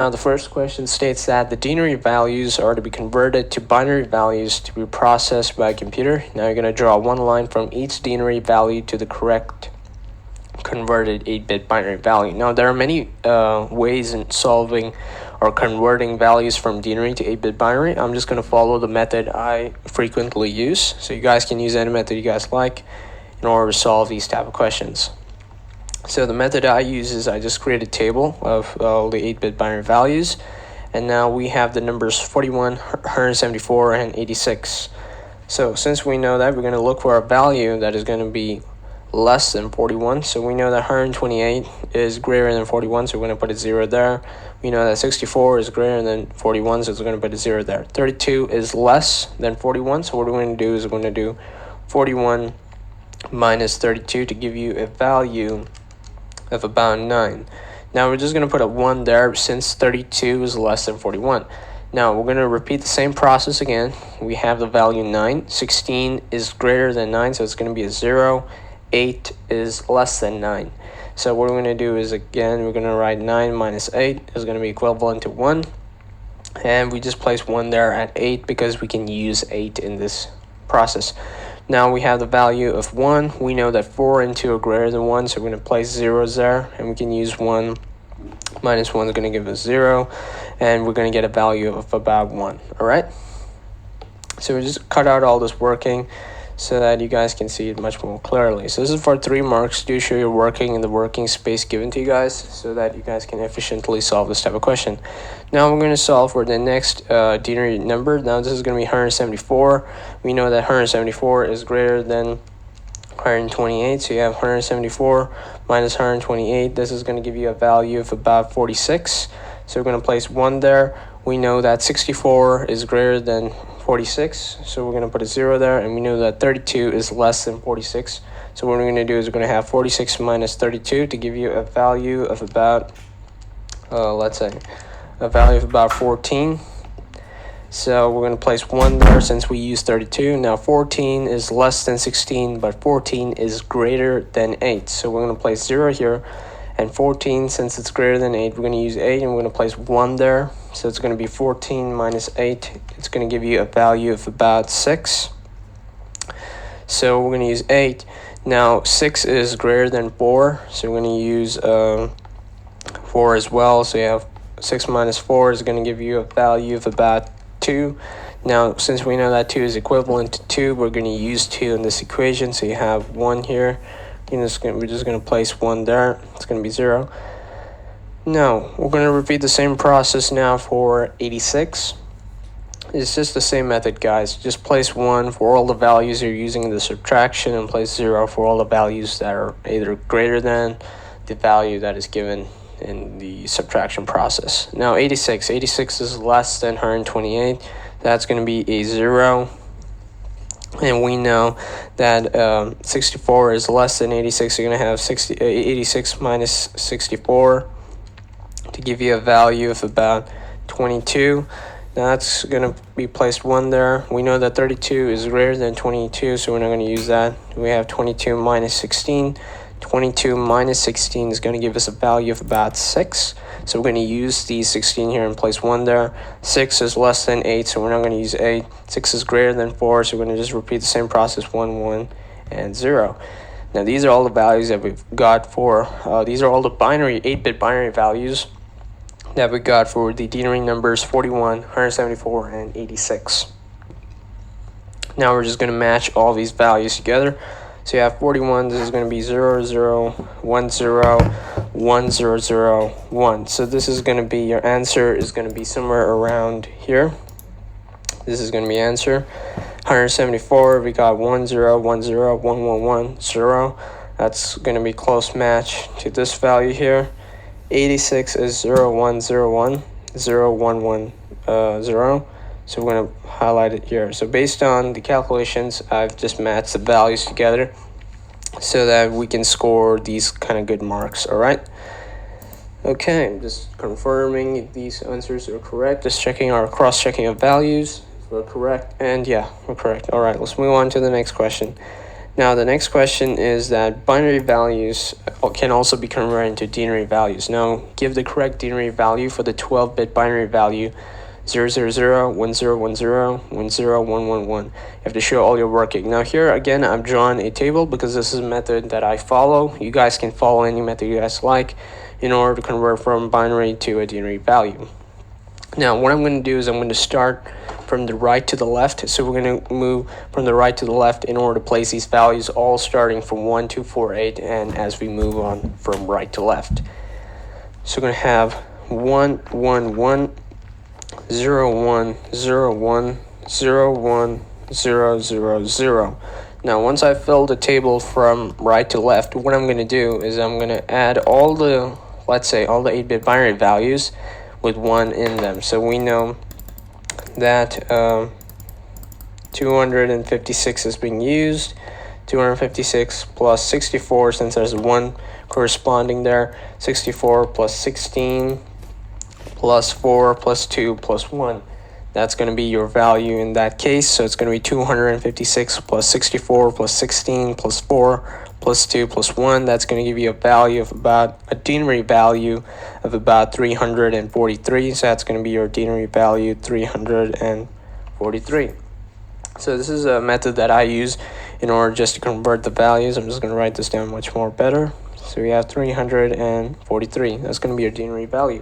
Now, the first question states that the denary values are to be converted to binary values to be processed by a computer. Now, you're going to draw one line from each denary value to the correct converted 8-bit binary value. Now, there are many ways in solving or converting values from denary to 8-bit binary. I'm just going to follow the method I frequently use, so you guys can use any method you guys like in order to solve these type of questions. So the method I use is I just create a table of all the 8-bit binary values, and now we have the numbers 41, 174, and 86. So since we know that, we're going to look for a value that is going to be less than 41. So we know that 128 is greater than 41, so we're going to put a 0 there. We know that 64 is greater than 41, so we're going to put a 0 there. 32 is less than 41, so what we're going to do is we're going to do 41 minus 32 to give you a value of about 9. Now we're just going to put a 1 there since 32 is less than 41. Now we're going to repeat the same process again. We have the value 9. 16 is greater than 9, so it's going to be a 0. 8 is less than 9. So what we're going to do is, again, we're going to write 9 minus 8 is going to be equivalent to 1. And we just place 1 there at 8 because we can use 8 in this process. Now we have the value of 1. We know that 4 and 2 are greater than 1, so we're going to place zeros there, and we can use 1 minus 1 is going to give us 0, and we're going to get a value of about 1. All right? So we just cut out all this working so that you guys can see it much more clearly. So this is for 3 marks. Do show your working in the working space given to you guys so that you guys can efficiently solve this type of question. Now we're going to solve for the next denary number. Now this is going to be 174. We know that 174 is greater than 128, so you have 174 minus 128. This is going to give you a value of about 46. So we're going to place 1 there. We know that 64 is greater than 46, so we're going to put a 0 there, and we know that 32 is less than 46. So what we're going to do is we're going to have 46 minus 32 to give you a value of about, let's say, a value of about 14. So we're going to place 1 there since we use 32. Now 14 is less than 16, but 14 is greater than 8. So we're going to place 0 here. And 14, since it's greater than 8, we're going to use 8, and we're going to place 1 there. So it's going to be 14 minus 8. It's going to give you a value of about 6. So we're going to use 8. Now 6 is greater than 4, so we're going to use 4 as well. So you have 6 minus 4 is going to give you a value of about 2. Now since we know that 2 is equivalent to 2, we're going to use 2 in this equation. So you have 1 here. We're just going to place 1 there. It's going to be 0. Now we're going to repeat the same process now for 86. It's just the same method, guys. Just place 1 for all the values you're using in the subtraction, and place 0 for all the values that are either greater than the value that is given in the subtraction process. Now 86 is less than 128. That's going to be a 0. And we know that 64 is less than 86. You're going to have 86 minus 64 to give you a value of about 22. Now that's going to be placed 1 there. We know that 32 is greater than 22, so we're not going to use that. We have 22 minus 16. 22 minus 16 is going to give us a value of about 6. So we're going to use the 16 here and place 1 there. 6 is less than 8, so we're not going to use 8. 6 is greater than 4, so we're going to just repeat the same process, 1, 1, and 0. Now these are all the values that we've got for, these are all the binary, 8-bit binary values that we got for the denary numbers 41, 174, and 86. Now we're just going to match all these values together. So you have 41, this is going to be 0, 0, 1, 0, 1, 0, 0, 1. So this is going to be, your answer is going to be somewhere around here. This is going to be answer. 174, we got 1, 0, 1, 0, 1, 1, 1, 0. That's going to be close match to this value here. 86 is 0, 1, 0, 1, 0, 1, 1, 0. So we're going to highlight it here. So based on the calculations, I've just matched the values together so that we can score these kind of good marks. All right. Okay, I'm just confirming if these answers are correct. Just checking our cross-checking of values. We're correct. And yeah, we're correct. All right, let's move on to the next question. Now the next question is that binary values can also be converted into denary values. Now give the correct denary value for the 12-bit binary value 000, 1010, 10111. You have to show all your working. Now here again I've drawn a table because this is a method that I follow. You guys can follow any method you guys like in order to convert from binary to a denary value. Now what I'm going to do is I'm going to start from the right to the left. So we're going to move from the right to the left in order to place these values all starting from 1, 2, 4, 8, and as we move on from right to left. So we're going to have 1, 1, 1, 0, 1, 0, 1, 0, 1, 0, 0, 0. Now once I've filled the table from right to left, what I'm going to do is I'm going to add all the, let's say, all the 8-bit binary values with 1 in them. So we know that 256 is being used. 256 plus 64, since there's 1 corresponding there. 64 plus 16 plus 4 plus 2 plus 1. That's going to be your value in that case. So it's going to be 256 plus 64 plus 16 plus 4 plus 2 plus 1. That's going to give you a value of about a denary value of about 343. So that's going to be your denary value, 343. So this is a method that I use in order just to convert the values. I'm just going to write this down much more better. So we have 343. That's going to be your denary value.